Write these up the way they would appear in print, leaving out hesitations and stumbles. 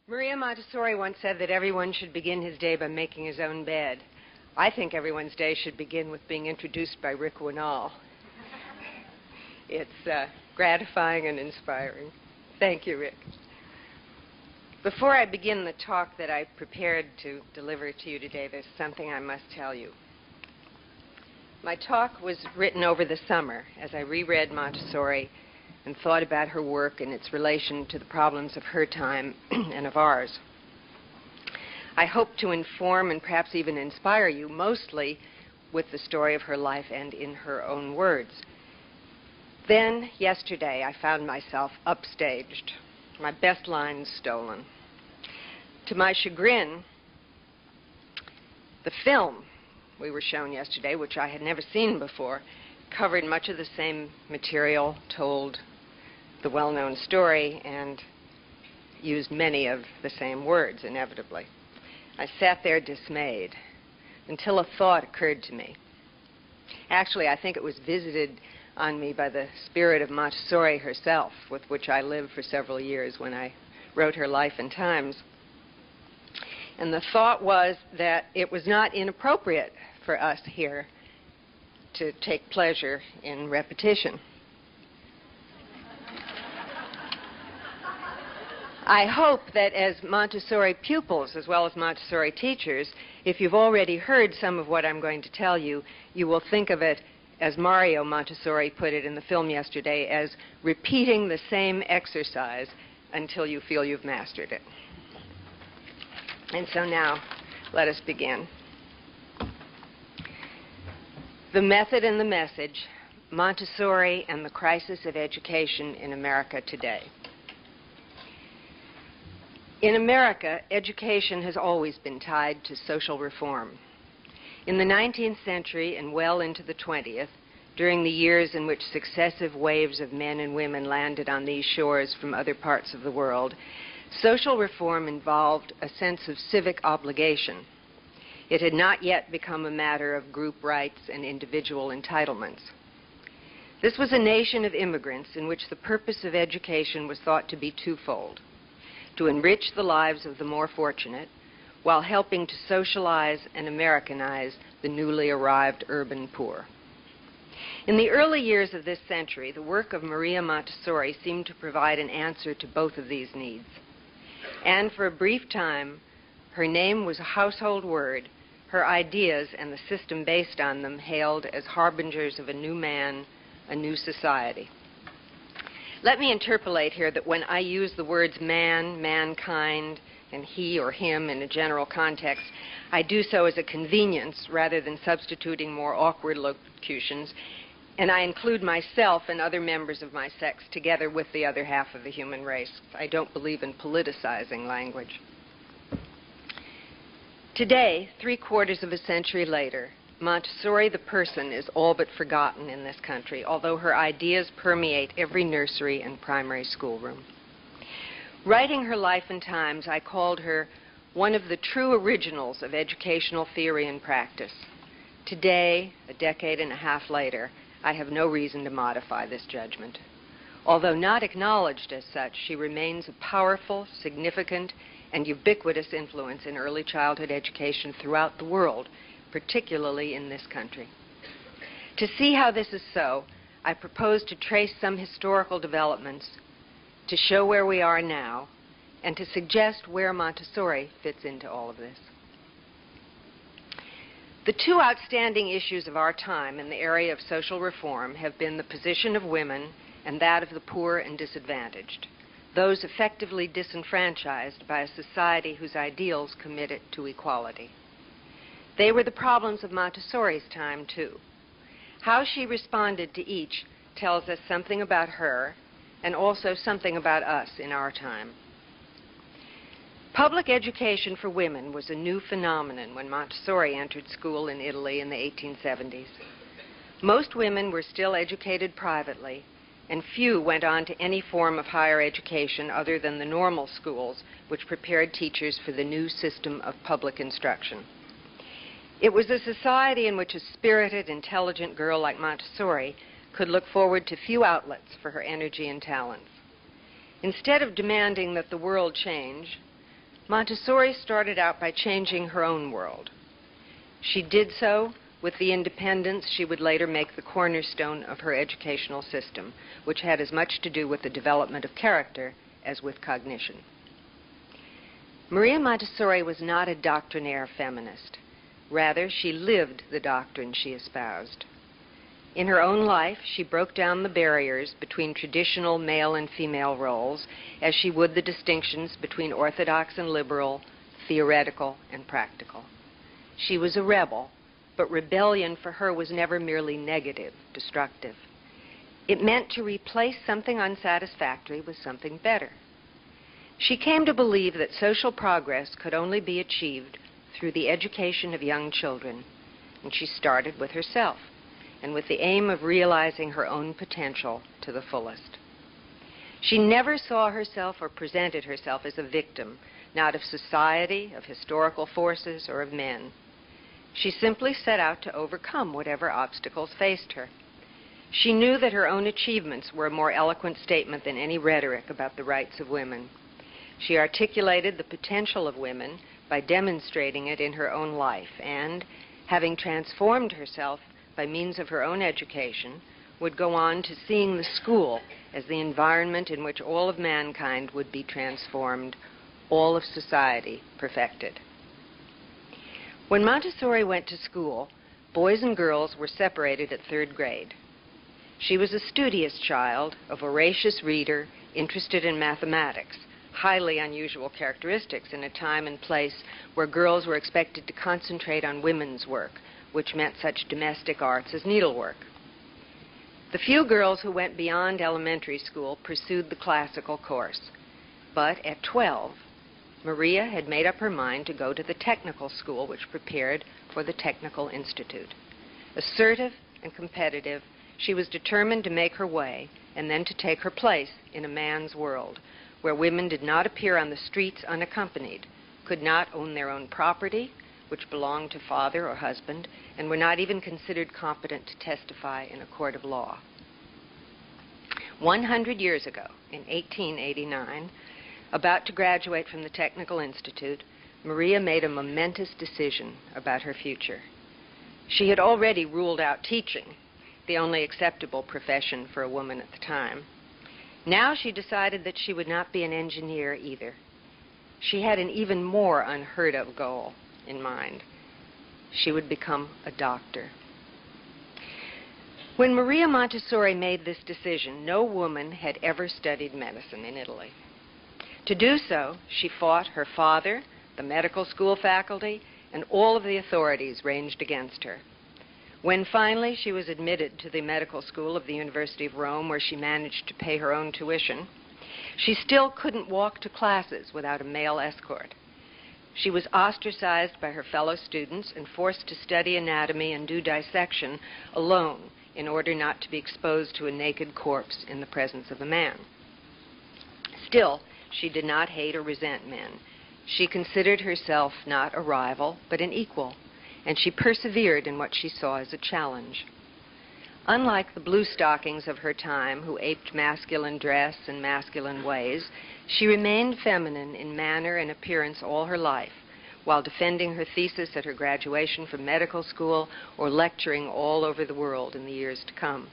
Maria Montessori once said that everyone should begin his day by making his own bed. I think everyone's day should begin with being introduced by Rick Winall. It's gratifying and inspiring. Thank you, Rick. Before I begin the talk that I prepared to deliver to you today, there's something I must tell you. My talk was written over the summer as I reread Montessori and thought about her work and its relation to the problems of her time and of ours. I hope to inform and perhaps even inspire you, mostly with the story of her life and in her own words. Then, yesterday, I found myself upstaged, my best lines stolen. To my chagrin, the film we were shown yesterday, which I had never seen before, covered much of the same material, told the well-known story, and used many of the same words, inevitably. I sat there dismayed until a thought occurred to me. Actually, I think it was visited on me by the spirit of Montessori herself, with which I lived for several years when I wrote her Life and Times. And the thought was that it was not inappropriate for us here to take pleasure in repetition. I hope that as Montessori pupils, as well as Montessori teachers, if you've already heard some of what I'm going to tell you, you will think of it, as Mario Montessori put it in the film yesterday, as repeating the same exercise until you feel you've mastered it. And so now, let us begin. The method and the message, Montessori and the crisis of education in America today. In America, education has always been tied to social reform. In the 19th century and well into the 20th, during the years in which successive waves of men and women landed on these shores from other parts of the world, social reform involved a sense of civic obligation. It had not yet become a matter of group rights and individual entitlements. This was a nation of immigrants in which the purpose of education was thought to be twofold: to enrich the lives of the more fortunate, while helping to socialize and Americanize the newly arrived urban poor. In the early years of this century, the work of Maria Montessori seemed to provide an answer to both of these needs. And for a brief time, her name was a household word, her ideas and the system based on them hailed as harbingers of a new man, a new society. Let me interpolate here that when I use the words man, mankind, and he or him in a general context, I do so as a convenience rather than substituting more awkward locutions, and I include myself and other members of my sex together with the other half of the human race. I don't believe in politicizing language. Today, 3/4 of a century later, Montessori the person is all but forgotten in this country, although her ideas permeate every nursery and primary schoolroom. Writing her Life and Times, I called her one of the true originals of educational theory and practice. Today, a decade and a half later, I have no reason to modify this judgment. Although not acknowledged as such, she remains a powerful, significant, and ubiquitous influence in early childhood education throughout the world, particularly in this country. To see how this is so, I propose to trace some historical developments, to show where we are now, and to suggest where Montessori fits into all of this. The two outstanding issues of our time in the area of social reform have been the position of women and that of the poor and disadvantaged, those effectively disenfranchised by a society whose ideals commit it to equality. They were the problems of Montessori's time, too. How she responded to each tells us something about her and also something about us in our time. Public education for women was a new phenomenon when Montessori entered school in Italy in the 1870s. Most women were still educated privately, and few went on to any form of higher education other than the normal schools, which prepared teachers for the new system of public instruction. It was a society in which a spirited, intelligent girl like Montessori could look forward to few outlets for her energy and talents. Instead of demanding that the world change, Montessori started out by changing her own world. She did so with the independence she would later make the cornerstone of her educational system, which had as much to do with the development of character as with cognition. Maria Montessori was not a doctrinaire feminist. Rather, she lived the doctrine she espoused. In her own life, she broke down the barriers between traditional male and female roles as she would the distinctions between orthodox and liberal, theoretical and practical. She was a rebel, but rebellion for her was never merely negative, destructive. It meant to replace something unsatisfactory with something better. She came to believe that social progress could only be achieved through the education of young children, and she started with herself, and with the aim of realizing her own potential to the fullest. She never saw herself or presented herself as a victim, not of society, of historical forces, or of men. She simply set out to overcome whatever obstacles faced her. She knew that her own achievements were a more eloquent statement than any rhetoric about the rights of women. She articulated the potential of women by demonstrating it in her own life, and, having transformed herself by means of her own education, would go on to seeing the school as the environment in which all of mankind would be transformed, all of society perfected. When Montessori went to school, boys and girls were separated at 3rd grade. She was a studious child, a voracious reader, interested in mathematics, highly unusual characteristics in a time and place where girls were expected to concentrate on women's work, which meant such domestic arts as needlework. The few girls who went beyond elementary school pursued the classical course. But at 12, Maria had made up her mind to go to the technical school, which prepared for the Technical Institute. Assertive and competitive, she was determined to make her way and then to take her place in a man's world, where women did not appear on the streets unaccompanied, could not own their own property, which belonged to father or husband, and were not even considered competent to testify in a court of law. 100 years ago, in 1889, about to graduate from the Technical Institute, Maria made a momentous decision about her future. She had already ruled out teaching, the only acceptable profession for a woman at the time. Now she decided that she would not be an engineer either. She had an even more unheard of goal in mind. She would become a doctor. When Maria Montessori made this decision, no woman had ever studied medicine in Italy. To do so, she fought her father, the medical school faculty, and all of the authorities ranged against her. When finally she was admitted to the medical school of the University of Rome, where she managed to pay her own tuition, she still couldn't walk to classes without a male escort. She was ostracized by her fellow students and forced to study anatomy and do dissection alone in order not to be exposed to a naked corpse in the presence of a man. Still, she did not hate or resent men. She considered herself not a rival, but an equal, and she persevered in what she saw as a challenge. Unlike the blue stockings of her time, who aped masculine dress and masculine ways, she remained feminine in manner and appearance all her life, while defending her thesis at her graduation from medical school or lecturing all over the world in the years to come.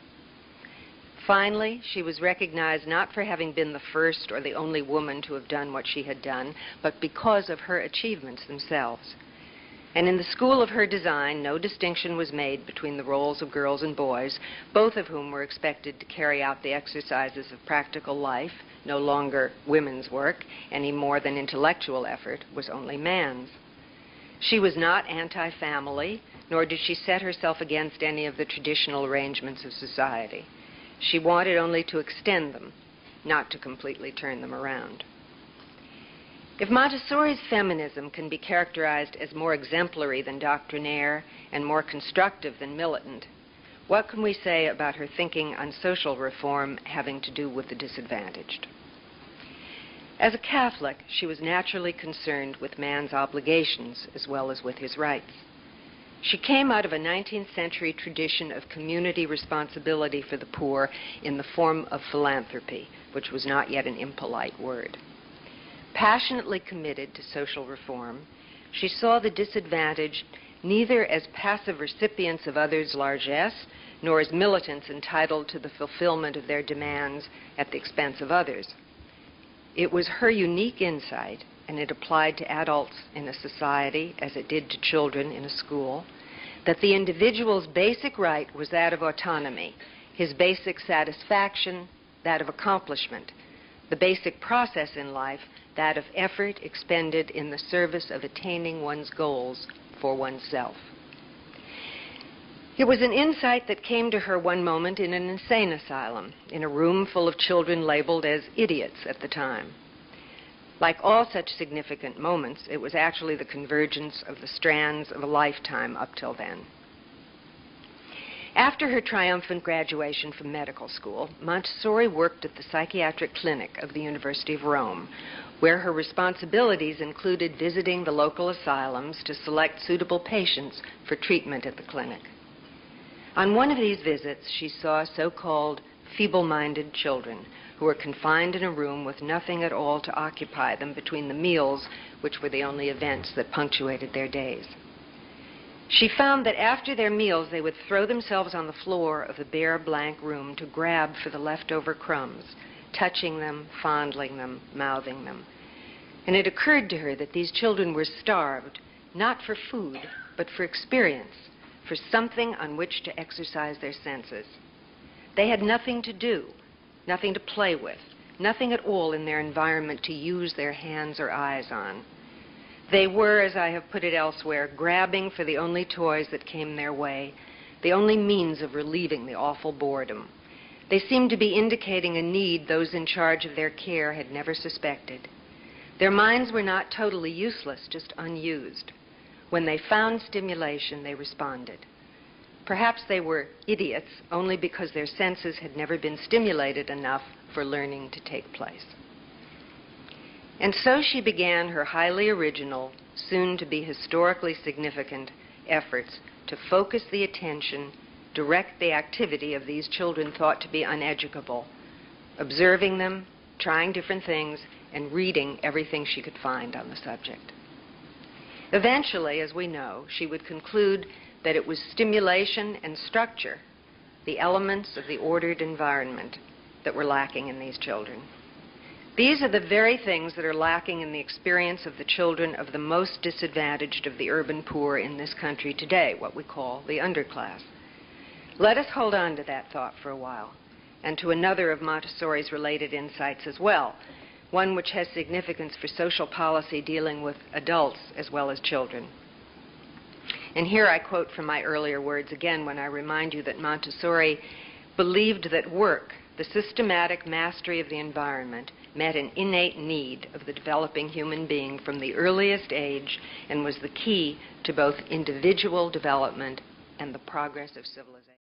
Finally, she was recognized not for having been the first or the only woman to have done what she had done, but because of her achievements themselves. And in the school of her design, no distinction was made between the roles of girls and boys, both of whom were expected to carry out the exercises of practical life, no longer women's work, any more than intellectual effort was only man's. She was not anti-family, nor did she set herself against any of the traditional arrangements of society. She wanted only to extend them, not to completely turn them around. If Montessori's feminism can be characterized as more exemplary than doctrinaire and more constructive than militant, what can we say about her thinking on social reform having to do with the disadvantaged? As a Catholic, she was naturally concerned with man's obligations as well as with his rights. She came out of a 19th century tradition of community responsibility for the poor in the form of philanthropy, which was not yet an impolite word. Passionately committed to social reform, she saw the disadvantaged neither as passive recipients of others' largesse, nor as militants entitled to the fulfillment of their demands at the expense of others. It was her unique insight, and it applied to adults in a society as it did to children in a school, that the individual's basic right was that of autonomy, his basic satisfaction that of accomplishment, the basic process in life that of effort expended in the service of attaining one's goals for oneself. It was an insight that came to her one moment in an insane asylum, in a room full of children labeled as idiots at the time. Like all such significant moments, it was actually the convergence of the strands of a lifetime up till then. After her triumphant graduation from medical school, Montessori worked at the psychiatric clinic of the University of Rome, where her responsibilities included visiting the local asylums to select suitable patients for treatment at the clinic. On one of these visits, she saw so-called feeble-minded children who were confined in a room with nothing at all to occupy them between the meals, which were the only events that punctuated their days. She found that after their meals, they would throw themselves on the floor of the bare, blank room to grab for the leftover crumbs, touching them, fondling them, mouthing them. And it occurred to her that these children were starved, not for food, but for experience, for something on which to exercise their senses. They had nothing to do, nothing to play with, nothing at all in their environment to use their hands or eyes on. They were, as I have put it elsewhere, grabbing for the only toys that came their way, the only means of relieving the awful boredom. They seemed to be indicating a need those in charge of their care had never suspected. Their minds were not totally useless, just unused. When they found stimulation, they responded. Perhaps they were idiots only because their senses had never been stimulated enough for learning to take place. And so she began her highly original, soon-to-be historically significant efforts to focus the attention, direct the activity of these children thought to be uneducable, observing them, trying different things, and reading everything she could find on the subject. Eventually, as we know, she would conclude that it was stimulation and structure, the elements of the ordered environment, that were lacking in these children. These are the very things that are lacking in the experience of the children of the most disadvantaged of the urban poor in this country today, what we call the underclass. Let us hold on to that thought for a while, and to another of Montessori's related insights as well, one which has significance for social policy dealing with adults as well as children. And here I quote from my earlier words again when I remind you that Montessori believed that work, the systematic mastery of the environment, met an innate need of the developing human being from the earliest age and was the key to both individual development and the progress of civilization.